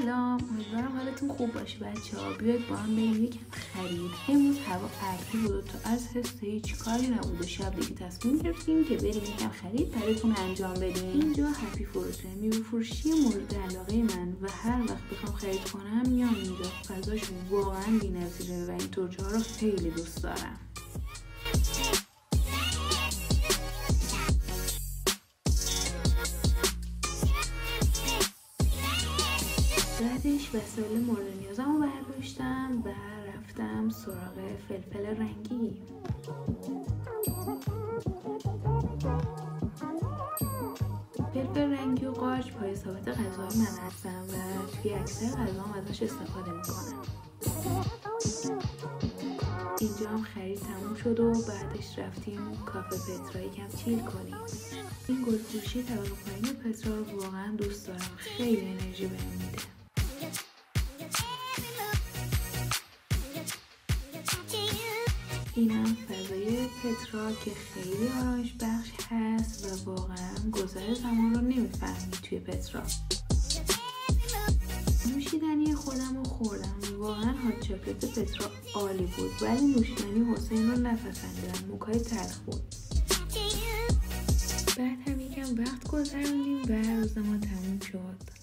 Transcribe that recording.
سلام، امیدوارم حالتون خوب باشه بچه‌ها. بیاید با هم بریم یکم خرید. امروز هوا ابری بود و تا از حس هیچ کاری نبود و شب دیگه تصمیم گرفتیم که بریم یکم خرید براتون انجام بدیم. اینجا هپی فروته، میوه فروشی مورد علاقه من و هر وقت بخوام خرید کنم میام اینجا. فضاشون واقعا بی‌نظیره و این ترج‌ها رو خیلی دوست دارم. بعدش وسایل مورد نیازم رو برداشتم و رفتم سراغ فلفل رنگی. فلفل رنگی و قارچ پای ثابت غذای من هستن و توی اکثر غذام ازش استفاده میکنم. اینجا هم خرید تموم شد و بعدش رفتیم کافه پترا یکم چیل کنیم. این گلفروشی طبقه پایین پترا رو واقعا دوست دارم، خیلی انرژی بهم میده. اینم فضای پترا که خیلی آرامش بخش هست و واقعا گذر زمان رو نمیفهمید توی پترا. نوشیدنی خودم رو خوردم، واقعا هات چاکلت پترا عالی بود، ولی نوشیدنی حسین رو نپسندیدم، موکای تلخ بود. بعد هم یکم وقت گذروندیم و روز ما تموم شد.